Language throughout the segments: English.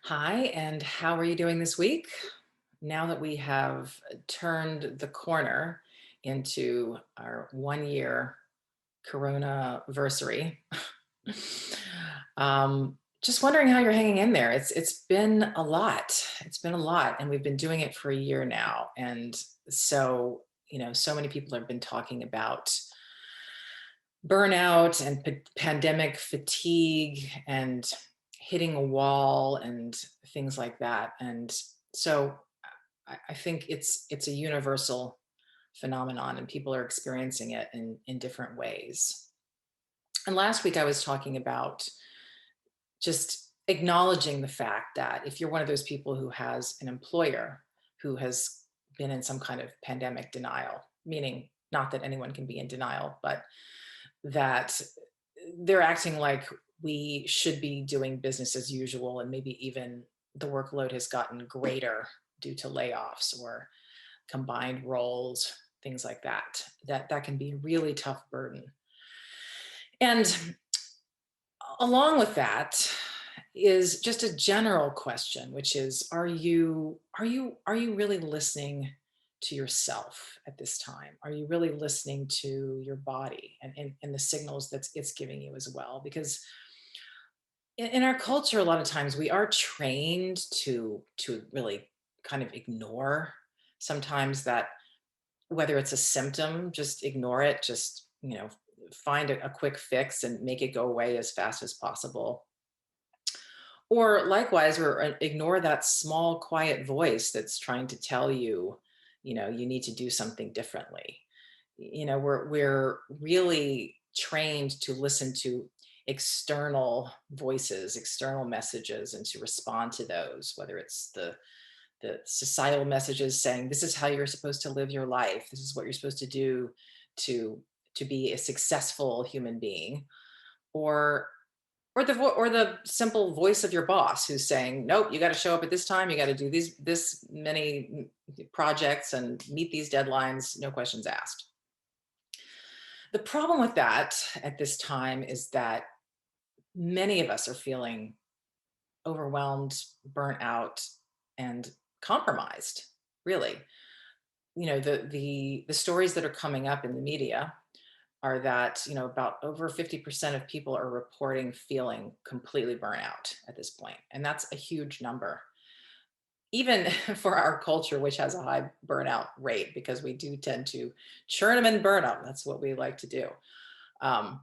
Hi, and how are you doing this week? Now that we have turned the corner into our 1 year Corona versary, just wondering how you're hanging in there. It's been a lot. It's been a lot, and we've been doing it for a year now. And so, so many people have been talking about burnout and pandemic fatigue and hitting a wall and things like that. And so I think it's a universal phenomenon and people are experiencing it in different ways. And last week I was talking about just acknowledging the fact that if you're one of those people who has an employer who has been in some kind of pandemic denial, meaning not that anyone can be in denial, but that they're acting like we should be doing business as usual, and maybe even the workload has gotten greater due to layoffs or combined roles, things like that. That can be a really tough burden. And along with that is just a general question, which is, are you really listening to yourself at this time? Are you really listening to your body and the signals that it's giving you as well? Because in our culture, a lot of times we are trained to really kind of ignore sometimes that, whether it's a symptom, just ignore it, just find a quick fix and make it go away as fast as possible. Or likewise, or ignore that small, quiet voice that's trying to tell you, you need to do something differently. We're really trained to listen to external voices, external messages, and to respond to those, whether it's the societal messages saying this is how you're supposed to live your life, this is what you're supposed to do to to be a successful human being, or or the simple voice of your boss who's saying, nope, you got to show up at this time, you got to do these this many projects and meet these deadlines, no questions asked. The problem with that at this time is that many of us are feeling overwhelmed, burnt out, and compromised, really. The stories that are coming up in the media are that about over 50% of people are reporting feeling completely burnt out at this point, and that's a huge number, even for our culture, which has a high burnout rate, because we do tend to churn them and burn them. That's what we like to do. um,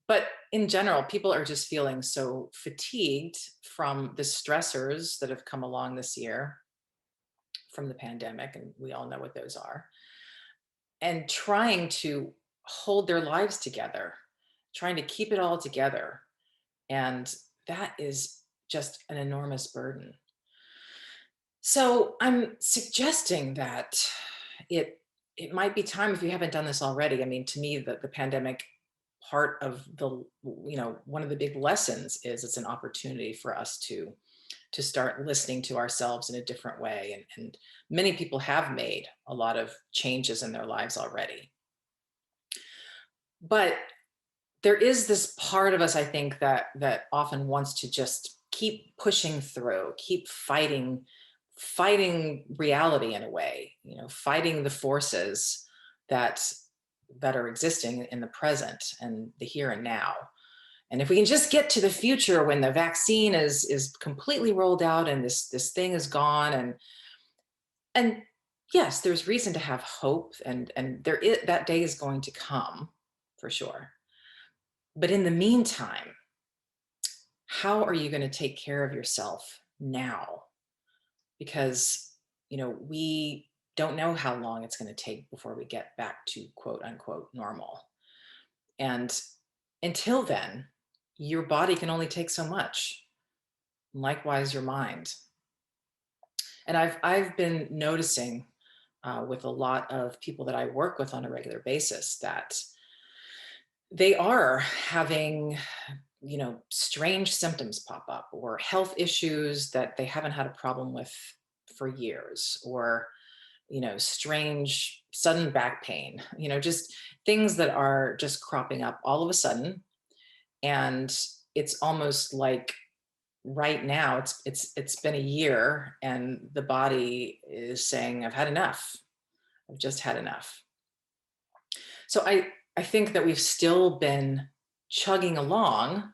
but in general, people are just feeling so fatigued from the stressors that have come along this year from the pandemic, and we all know what those are, and trying to hold their lives together, trying to keep it all together. And that is just an enormous burden. So I'm suggesting that it it might be time, if you haven't done this already. I mean, to me, the pandemic, part of the, one of the big lessons is it's an opportunity for us to start listening to ourselves in a different way. And many people have made a lot of changes in their lives already. But there is this part of us, I think, that often wants to just keep pushing through, keep fighting reality in a way, fighting the forces that that are existing in the present and the here and now. And if we can just get to the future when the vaccine is completely rolled out and this thing is gone, and yes, there's reason to have hope, and that day is going to come for sure. But in the meantime, how are you going to take care of yourself now? Because we don't know how long it's going to take before we get back to quote unquote normal. And until then, your body can only take so much. Likewise, your mind. And I've been noticing, with a lot of people that I work with on a regular basis, that they are having strange symptoms pop up, or health issues that they haven't had a problem with for years, or strange sudden back pain, just things that are just cropping up all of a sudden. And it's almost like right now it's been a year and the body is saying, I've had enough. I've just had enough. So I think that we've still been chugging along,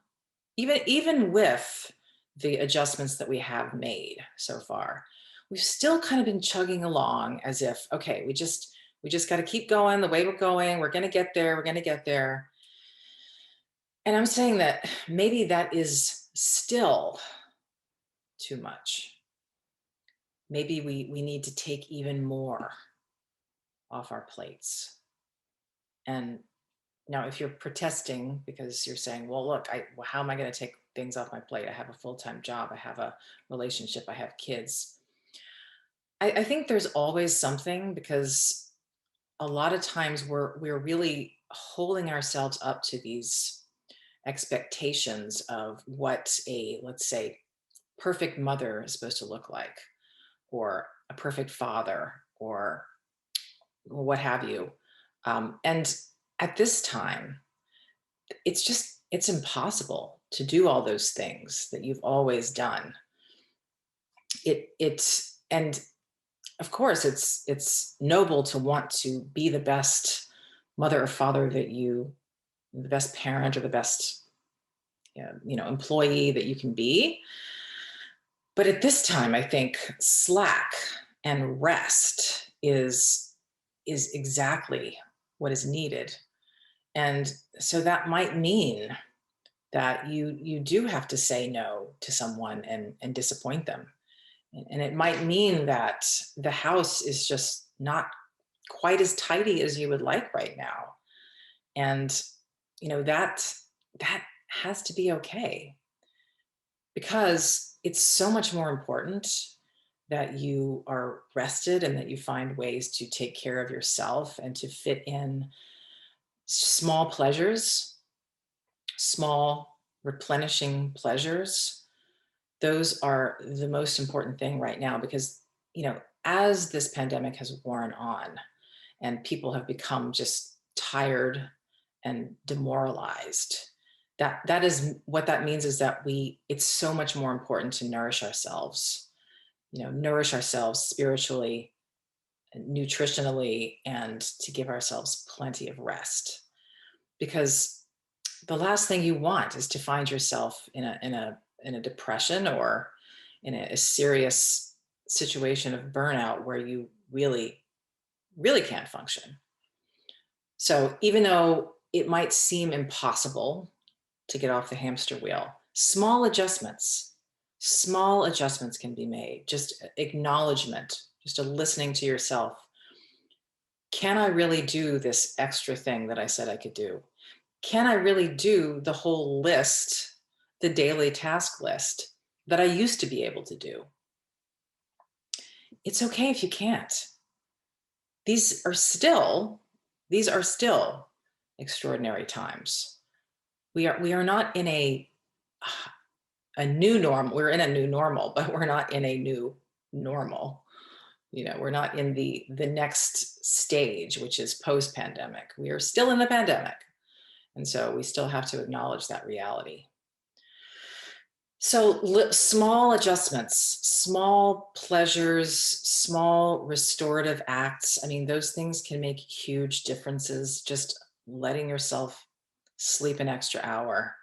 even with the adjustments that we have made so far. We've still kind of been chugging along as if, okay, we just got to keep going the way we're going. We're going to get there. We're going to get there. And I'm saying that maybe that is still too much. Maybe we need to take even more off our plates. And now, if you're protesting because you're saying, well, look, well, how am I going to take things off my plate? I have a full-time job. I have a relationship. I have kids. I think there's always something, because a lot of times we're really holding ourselves up to these expectations of what a, let's say, perfect mother is supposed to look like, or a perfect father, or what have you. And at this time, it's impossible to do all those things that you've always done. And of course it's noble to want to be the best mother or father the best parent, or the best employee that you can be. But at this time, I think slack and rest is exactly what is needed. And so that might mean that you do have to say no to someone and disappoint them. And it might mean that the house is just not quite as tidy as you would like right now. And that has to be okay, because it's so much more important that you are rested and that you find ways to take care of yourself and to fit in small pleasures, small replenishing pleasures. Those are the most important thing right now, because as this pandemic has worn on and people have become just tired and demoralized, that is what that means, is that it's so much more important to nourish ourselves spiritually, nutritionally, and to give ourselves plenty of rest. Because the last thing you want is to find yourself in a depression, or in a serious situation of burnout where you really, really can't function. So even though it might seem impossible to get off the hamster wheel, small adjustments can be made. Just acknowledgement, just a listening to yourself. Can I really do this extra thing that I said I could do? Can I really do the whole list, the daily task list that I used to be able to do? It's okay if you can't. These are still extraordinary times. We are not in a new norm. We're in a new normal, but we're not in a new normal. We're not in the next stage, which is post-pandemic. We are still in the pandemic. And so we still have to acknowledge that reality. So small adjustments, small pleasures, small restorative acts, I mean, those things can make huge differences. Just letting yourself sleep an extra hour,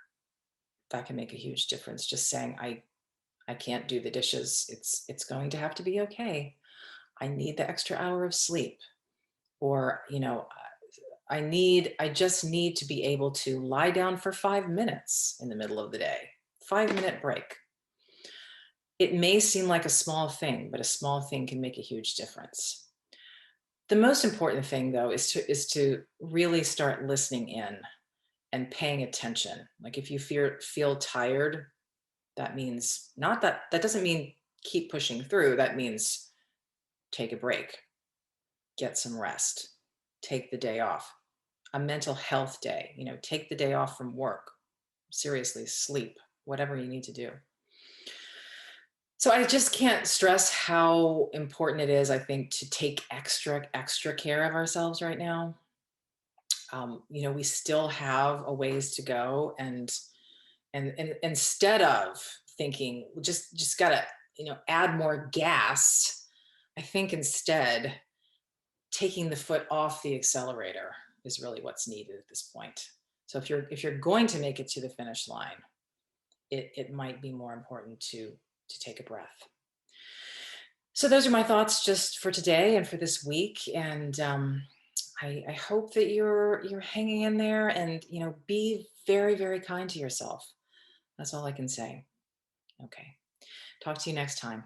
that can make a huge difference. Just saying, I can't do the dishes. It's going to have to be okay. I need the extra hour of sleep. Or, I just need to be able to lie down for 5 minutes in the middle of the day. 5-minute break. It may seem like a small thing, but a small thing can make a huge difference. The most important thing, though, is to really start listening in and paying attention. Like, if you feel tired, that means not that doesn't mean keep pushing through. That means take a break, get some rest, take the day off. A mental health day, take the day off from work. Seriously, sleep, whatever you need to do. So I just can't stress how important it is, I think, to take extra care of ourselves right now. We still have a ways to go, and instead of thinking just gotta, add more gas. I think instead taking the foot off the accelerator is really what's needed at this point. So if you're going to make it to the finish line, it might be more important to take a breath. So those are my thoughts just for today and for this week. And I hope that you're hanging in there, and be very, very kind to yourself. That's all I can say. Okay. Talk to you next time.